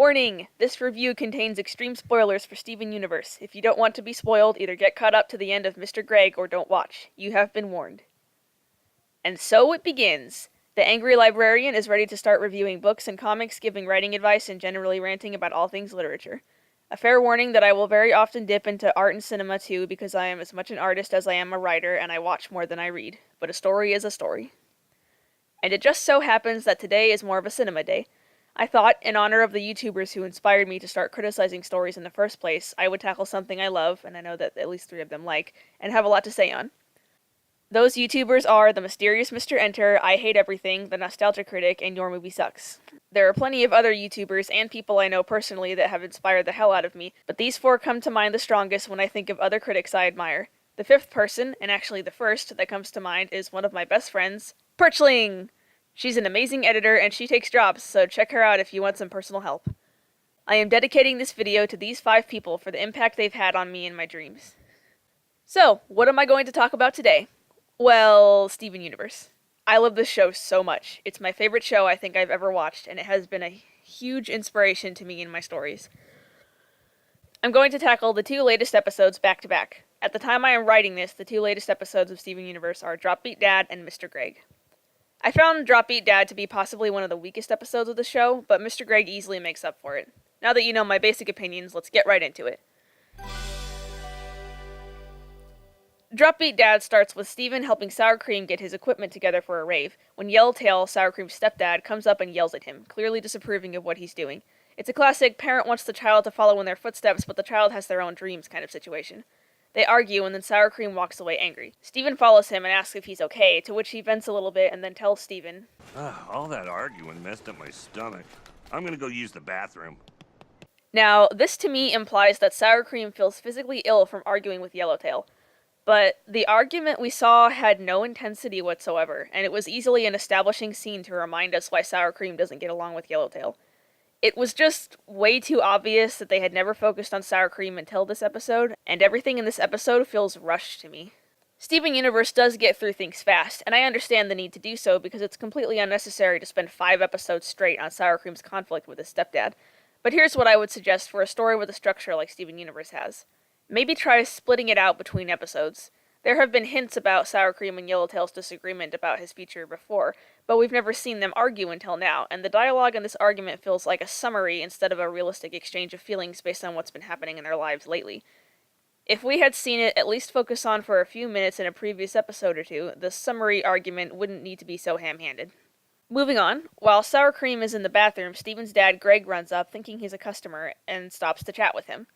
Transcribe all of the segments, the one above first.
Warning! This review contains extreme spoilers for Steven Universe. If you don't want to be spoiled, either get caught up to the end of Mr. Greg or don't watch. You have been warned. And so it begins. The angry librarian is ready to start reviewing books and comics, giving writing advice, and generally ranting about all things literature. A fair warning that I will very often dip into art and cinema too, because I am as much an artist as I am a writer, and I watch more than I read. But a story is a story. And it just so happens that today is more of a cinema day. I thought, in honor of the YouTubers who inspired me to start criticizing stories in the first place, I would tackle something I love, and I know that at least 3 of them like, and have a lot to say on. Those YouTubers are The Mysterious Mr. Enter, I Hate Everything, The Nostalgia Critic, and Your Movie Sucks. There are plenty of other YouTubers and people I know personally that have inspired the hell out of me, but these 4 come to mind the strongest when I think of other critics I admire. The 5th person, and actually the first that comes to mind, is one of my best friends, Perchling! She's an amazing editor, and she takes jobs, so check her out if you want some personal help. I am dedicating this video to these 5 people for the impact they've had on me and my dreams. So, what am I going to talk about today? Well, Steven Universe. I love this show so much. It's my favorite show I think I've ever watched, and it has been a huge inspiration to me in my stories. I'm going to tackle the 2 latest episodes back to back. At the time I am writing this, the 2 latest episodes of Steven Universe are Dropbeat Dad and Mr. Greg. I found Dropbeat Dad to be possibly one of the weakest episodes of the show, but Mr. Greg easily makes up for it. Now that you know my basic opinions, let's get right into it. Dropbeat Dad starts with Steven helping Sour Cream get his equipment together for a rave, when Yellowtail, Sour Cream's stepdad, comes up and yells at him, clearly disapproving of what he's doing. It's a classic parent wants the child to follow in their footsteps, but the child has their own dreams kind of situation. They argue, and then Sour Cream walks away angry. Steven follows him and asks if he's okay, to which he vents a little bit and then tells Steven, All that arguing messed up my stomach. I'm gonna go use the bathroom. Now, this to me implies that Sour Cream feels physically ill from arguing with Yellowtail. But the argument we saw had no intensity whatsoever, and it was easily an establishing scene to remind us why Sour Cream doesn't get along with Yellowtail. It was just way too obvious that they had never focused on Sour Cream until this episode, and everything in this episode feels rushed to me. Steven Universe does get through things fast, and I understand the need to do so because it's completely unnecessary to spend 5 episodes straight on Sour Cream's conflict with his stepdad. But here's what I would suggest for a story with a structure like Steven Universe has. Maybe try splitting it out between episodes. There have been hints about Sour Cream and Yellowtail's disagreement about his future before, but we've never seen them argue until now, and the dialogue in this argument feels like a summary instead of a realistic exchange of feelings based on what's been happening in their lives lately. If we had seen it at least focus on for a few minutes in a previous episode or 2, the summary argument wouldn't need to be so ham-handed. Moving on, while Sour Cream is in the bathroom, Steven's dad Greg runs up thinking he's a customer and stops to chat with him.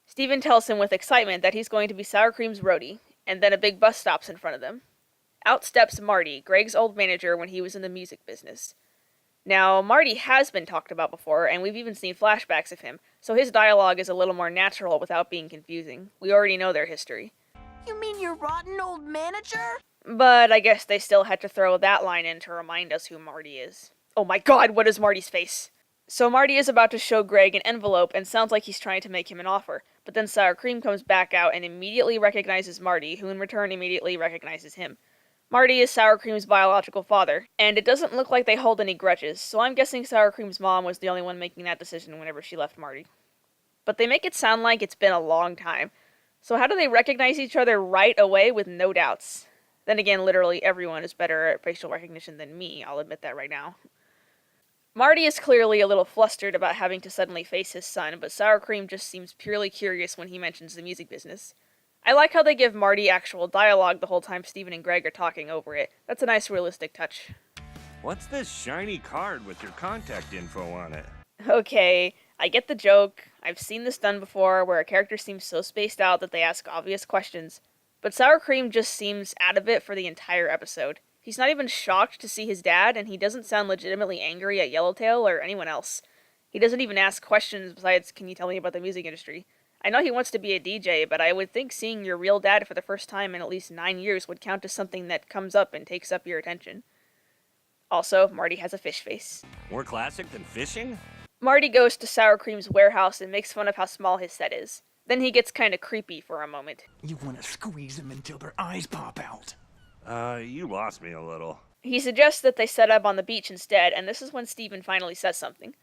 Steven tells him with excitement that he's going to be Sour Cream's roadie, and then a big bus stops in front of them. Out steps Marty, Greg's old manager when he was in the music business. Now, Marty has been talked about before, and we've even seen flashbacks of him, so his dialogue is a little more natural without being confusing. We already know their history. You mean your rotten old manager? But I guess they still had to throw that line in to remind us who Marty is. Oh my god, what is Marty's face? So Marty is about to show Greg an envelope and sounds like he's trying to make him an offer, but then Sour Cream comes back out and immediately recognizes Marty, who in return immediately recognizes him. Marty is Sour Cream's biological father, and it doesn't look like they hold any grudges, so I'm guessing Sour Cream's mom was the only one making that decision whenever she left Marty. But they make it sound like it's been a long time, so how do they recognize each other right away with no doubts? Then again, literally everyone is better at facial recognition than me, I'll admit that right now. Marty is clearly a little flustered about having to suddenly face his son, but Sour Cream just seems purely curious when he mentions the music business. I like how they give Marty actual dialogue the whole time Steven and Greg are talking over it. That's a nice realistic touch. What's this shiny card with your contact info on it? Okay, I get the joke. I've seen this done before, where a character seems so spaced out that they ask obvious questions. But Sour Cream just seems out of it for the entire episode. He's not even shocked to see his dad, and he doesn't sound legitimately angry at Yellowtail or anyone else. He doesn't even ask questions besides, can you tell me about the music industry? I know he wants to be a DJ, but I would think seeing your real dad for the first time in at least 9 years would count as something that comes up and takes up your attention. Also, Marty has a fish face. More classic than fishing? Marty goes to Sour Cream's warehouse and makes fun of how small his set is. Then he gets kinda creepy for a moment. You want to squeeze them until their eyes pop out. You lost me a little. He suggests that they set up on the beach instead, and this is when Steven finally says something.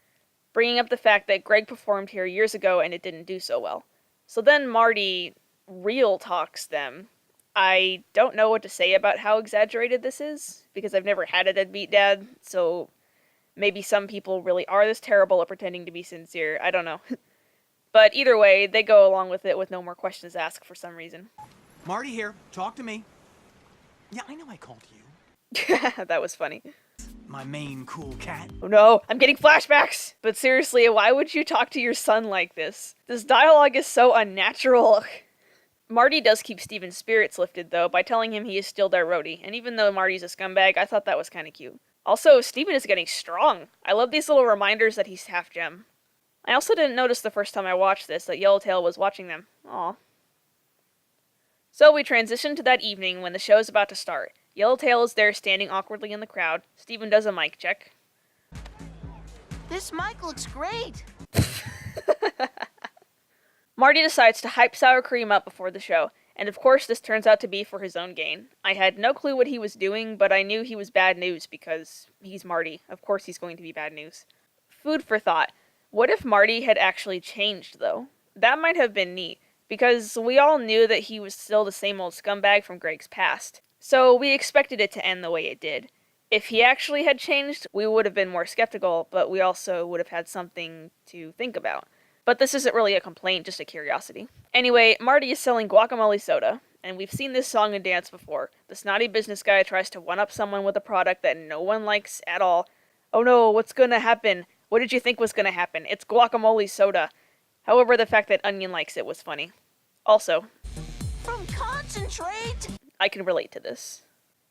bringing up the fact that Greg performed here years ago and it didn't do so well. So then Marty real talks them. I don't know what to say about how exaggerated this is, because I've never had a deadbeat dad, so maybe some people really are this terrible at pretending to be sincere. I don't know. But either way, they go along with it with no more questions asked for some reason. Marty here. Talk to me. Yeah, I know I called you. That was funny. My main cool cat. Oh no, I'm getting flashbacks! But seriously, why would you talk to your son like this? This dialogue is so unnatural. Marty does keep Steven's spirits lifted, though, by telling him he is still their roadie, and even though Marty's a scumbag, I thought that was kinda cute. Also, Steven is getting strong. I love these little reminders that he's half gem. I also didn't notice the first time I watched this that Yellowtail was watching them. Aw. So we transition to that evening when the show is about to start. Yellowtail is there standing awkwardly in the crowd. Steven does a mic check. This mic looks great. Marty decides to hype Sour Cream up before the show, and of course this turns out to be for his own gain. I had no clue what he was doing, but I knew he was bad news because he's Marty. Of course he's going to be bad news. Food for thought. What if Marty had actually changed, though? That might have been neat, because we all knew that he was still the same old scumbag from Greg's past. So we expected it to end the way it did. If he actually had changed, we would have been more skeptical, but we also would have had something to think about. But this isn't really a complaint, just a curiosity. Anyway, Marty is selling guacamole soda, and we've seen this song and dance before. The snotty business guy tries to one-up someone with a product that no one likes at all. Oh no, what's gonna happen? What did you think was gonna happen? It's guacamole soda. However, the fact that Onion likes it was funny. Also, From concentrate? I can relate to this.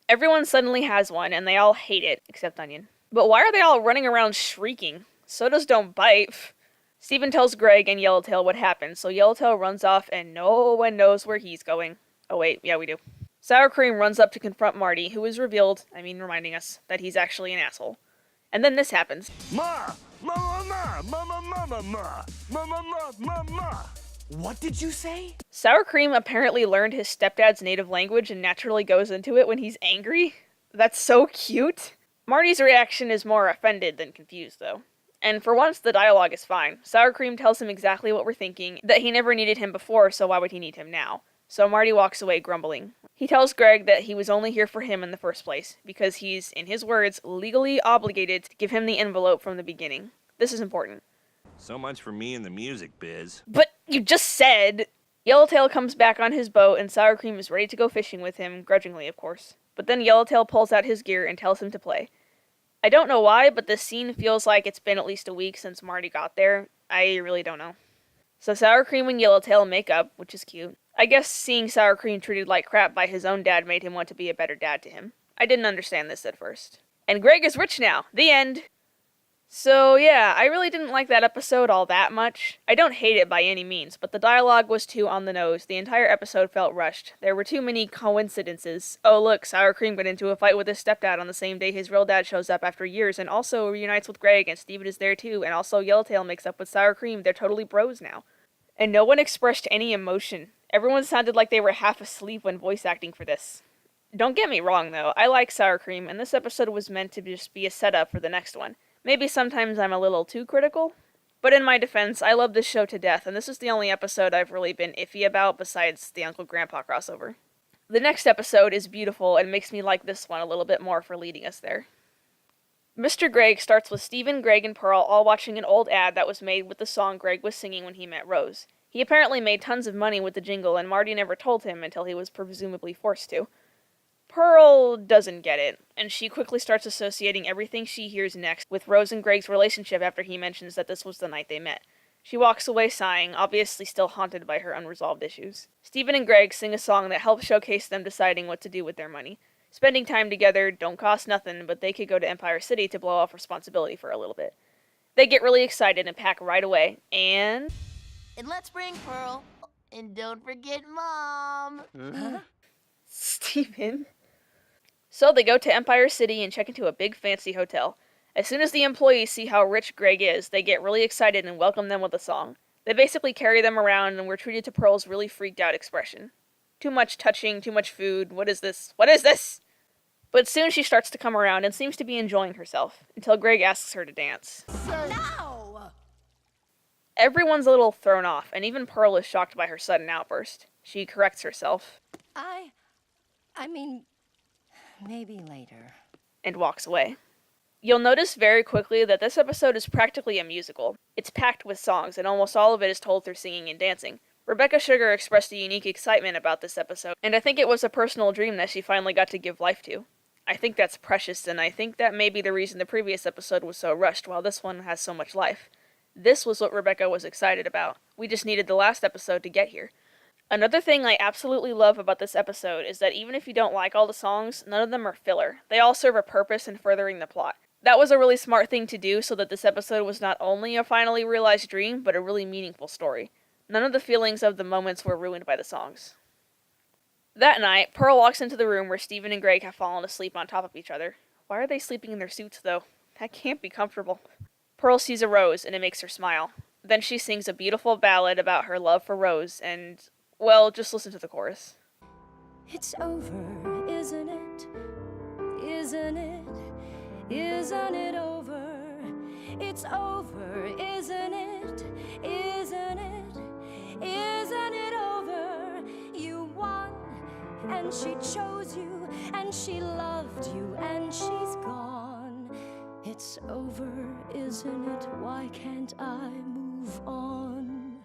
Everyone suddenly has one, and they all hate it, except Onion. But why are they all running around shrieking? Sodas don't bite. Steven tells Greg and Yellowtail what happened, so Yellowtail runs off and no one knows where he's going. Oh wait, yeah we do. Sour Cream runs up to confront Marty, who is reminding us, that he's actually an asshole. And then this happens. Ma! Mama, ma! Mama, mama, ma! Mama, ma, ma, ma! What did you say? Sour Cream apparently learned his stepdad's native language and naturally goes into it when he's angry. That's so cute. Marty's reaction is more offended than confused, though. And for once, the dialogue is fine. Sour Cream tells him exactly what we're thinking, that he never needed him before, so why would he need him now? So Marty walks away grumbling. He tells Greg that he was only here for him in the first place, because he's, in his words, legally obligated to give him the envelope from the beginning. This is important. So much for me and the music biz. But you just said... Yellowtail comes back on his boat and Sour Cream is ready to go fishing with him, grudgingly of course. But then Yellowtail pulls out his gear and tells him to play. I don't know why, but this scene feels like it's been at least a week since Marty got there. I really don't know. So Sour Cream and Yellowtail make up, which is cute. I guess seeing Sour Cream treated like crap by his own dad made him want to be a better dad to him. I didn't understand this at first. And Greg is rich now. The end. So yeah, I really didn't like that episode all that much. I don't hate it by any means, but the dialogue was too on the nose. The entire episode felt rushed. There were too many coincidences. Oh look, Sour Cream got into a fight with his stepdad on the same day his real dad shows up after years and also reunites with Greg and Steven is there too, and also Yellowtail makes up with Sour Cream. They're totally bros now. And no one expressed any emotion. Everyone sounded like they were half asleep when voice acting for this. Don't get me wrong though, I like Sour Cream, and this episode was meant to just be a setup for the next one. Maybe sometimes I'm a little too critical, but in my defense, I love this show to death, and this is the only episode I've really been iffy about besides the Uncle Grandpa crossover. The next episode is beautiful and makes me like this one a little bit more for leading us there. Mr. Greg starts with Steven, Greg, and Pearl all watching an old ad that was made with the song Greg was singing when he met Rose. He apparently made tons of money with the jingle, and Marty never told him until he was presumably forced to. Pearl doesn't get it, and she quickly starts associating everything she hears next with Rose and Greg's relationship after he mentions that this was the night they met. She walks away sighing, obviously still haunted by her unresolved issues. Steven and Greg sing a song that helps showcase them deciding what to do with their money. Spending time together don't cost nothing, but they could go to Empire City to blow off responsibility for a little bit. They get really excited and pack right away, and let's bring Pearl. And don't forget Mom. Steven. So they go to Empire City and check into a big fancy hotel. As soon as the employees see how rich Greg is, they get really excited and welcome them with a song. They basically carry them around and we're treated to Pearl's really freaked out expression. Too much touching, too much food, what is this? What is this? But soon she starts to come around and seems to be enjoying herself, until Greg asks her to dance. No! Everyone's a little thrown off, and even Pearl is shocked by her sudden outburst. She corrects herself I mean, maybe later. and walks away. You'll notice very quickly that this episode is practically a musical. It's packed with songs, and almost all of it is told through singing and dancing. Rebecca Sugar expressed a unique excitement about this episode, and I think it was a personal dream that she finally got to give life to. I think that's precious, and I think that may be the reason the previous episode was so rushed, while this one has so much life. This was what Rebecca was excited about. We just needed the last episode to get here. Another thing I absolutely love about this episode is that even if you don't like all the songs, none of them are filler. They all serve a purpose in furthering the plot. That was a really smart thing to do so that this episode was not only a finally realized dream, but a really meaningful story. None of the feelings of the moments were ruined by the songs. That night, Pearl walks into the room where Steven and Greg have fallen asleep on top of each other. Why are they sleeping in their suits, though? That can't be comfortable. Pearl sees a rose, and it makes her smile. Then she sings a beautiful ballad about her love for Rose, and, well, just listen to the chorus. It's over, isn't it? Isn't it? Isn't it over? It's over, isn't it? Isn't it? Isn't it over? You won, and she chose you, and she loved you, and she's gone. It's over, isn't it? Why can't I move on?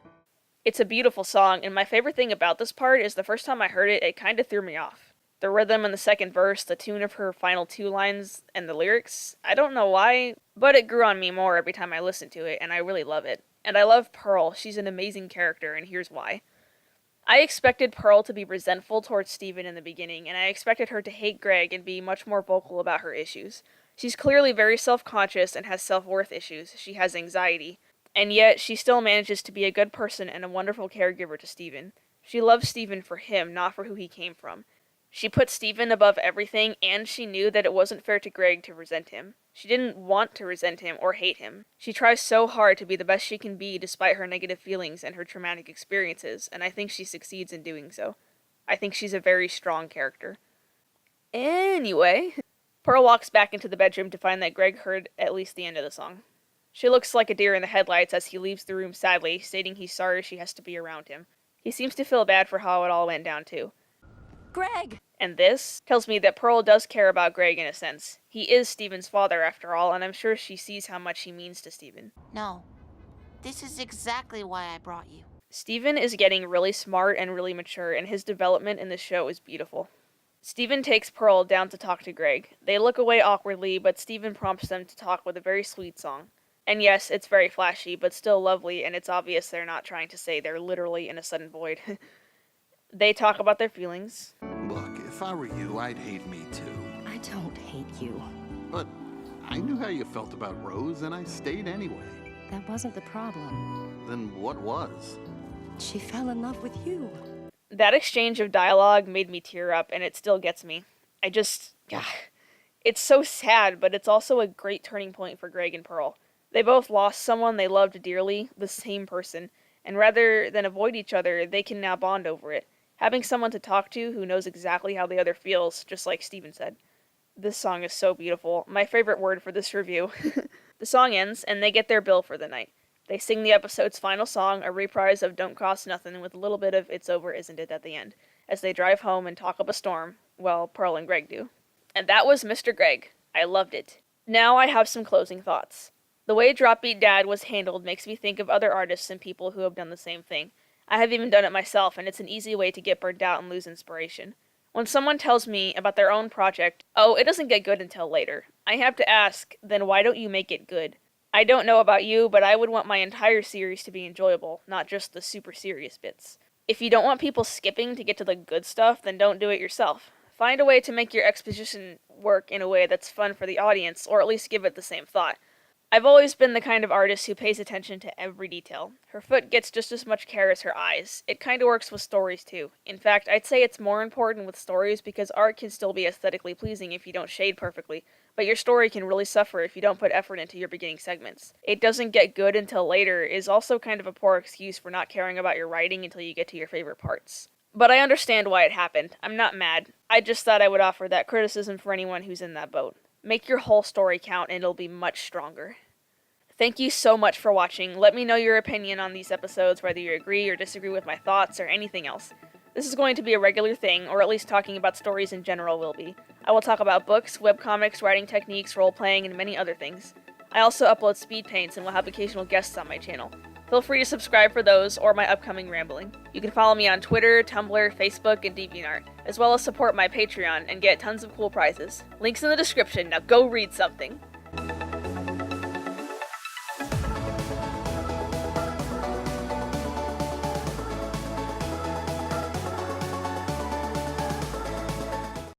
It's a beautiful song, and my favorite thing about this part is the first time I heard it, it kind of threw me off. The rhythm in the second verse, the tune of her final two lines, and the lyrics, I don't know why, but it grew on me more every time I listened to it, and I really love it. And I love Pearl, she's an amazing character, and here's why. I expected Pearl to be resentful towards Steven in the beginning, and I expected her to hate Greg and be much more vocal about her issues. She's clearly very self-conscious and has self-worth issues, she has anxiety, and yet she still manages to be a good person and a wonderful caregiver to Steven. She loves Steven for him, not for who he came from. She put Steven above everything, and she knew that it wasn't fair to Greg to resent him. She didn't want to resent him or hate him. She tries so hard to be the best she can be despite her negative feelings and her traumatic experiences, and I think she succeeds in doing so. I think she's a very strong character. Anyway, Pearl walks back into the bedroom to find that Greg heard at least the end of the song. She looks like a deer in the headlights as he leaves the room sadly, stating he's sorry she has to be around him. He seems to feel bad for how it all went down too. Greg! And this tells me that Pearl does care about Greg in a sense. He is Steven's father after all, and I'm sure she sees how much he means to Steven. No. This is exactly why I brought you. Steven is getting really smart and really mature, and his development in the show is beautiful. Steven takes Pearl down to talk to Greg. They look away awkwardly, but Steven prompts them to talk with a very sweet song. And yes, it's very flashy, but still lovely, and it's obvious they're not trying to say they're literally in a sudden void. They talk about their feelings. Look, if I were you, I'd hate me too. I don't hate you. But I knew how you felt about Rose, and I stayed anyway. That wasn't the problem. Then what was? She fell in love with you. That exchange of dialogue made me tear up, and it still gets me. It's so sad, but it's also a great turning point for Greg and Pearl. They both lost someone they loved dearly, the same person, and rather than avoid each other, they can now bond over it. Having someone to talk to who knows exactly how the other feels, just like Steven said. This song is so beautiful. My favorite word for this review. The song ends, and they get their bill for the night. They sing the episode's final song, a reprise of Don't Cost Nothing with a little bit of It's Over, Isn't It at the end, as they drive home and talk up a storm. Well, Pearl and Greg do. And that was Mr. Greg. I loved it. Now I have some closing thoughts. The way Dropbeat Dad was handled makes me think of other artists and people who have done the same thing. I have even done it myself, and it's an easy way to get burned out and lose inspiration. When someone tells me about their own project, oh, it doesn't get good until later, I have to ask, then why don't you make it good? I don't know about you, but I would want my entire series to be enjoyable, not just the super serious bits. If you don't want people skipping to get to the good stuff, then don't do it yourself. Find a way to make your exposition work in a way that's fun for the audience, or at least give it the same thought. I've always been the kind of artist who pays attention to every detail. Her foot gets just as much care as her eyes. It kinda works with stories too. In fact, I'd say it's more important with stories because art can still be aesthetically pleasing if you don't shade perfectly, but your story can really suffer if you don't put effort into your beginning segments. It doesn't get good until later is also kind of a poor excuse for not caring about your writing until you get to your favorite parts. But I understand why it happened. I'm not mad. I just thought I would offer that criticism for anyone who's in that boat. Make your whole story count and it'll be much stronger. Thank you so much for watching. Let me know your opinion on these episodes, whether you agree or disagree with my thoughts or anything else. This is going to be a regular thing, or at least talking about stories in general will be. I will talk about books, webcomics, writing techniques, role-playing, and many other things. I also upload speed paints and will have occasional guests on my channel. Feel free to subscribe for those or my upcoming rambling. You can follow me on Twitter, Tumblr, Facebook, and DeviantArt, as well as support my Patreon and get tons of cool prizes. Links in the description, now go read something!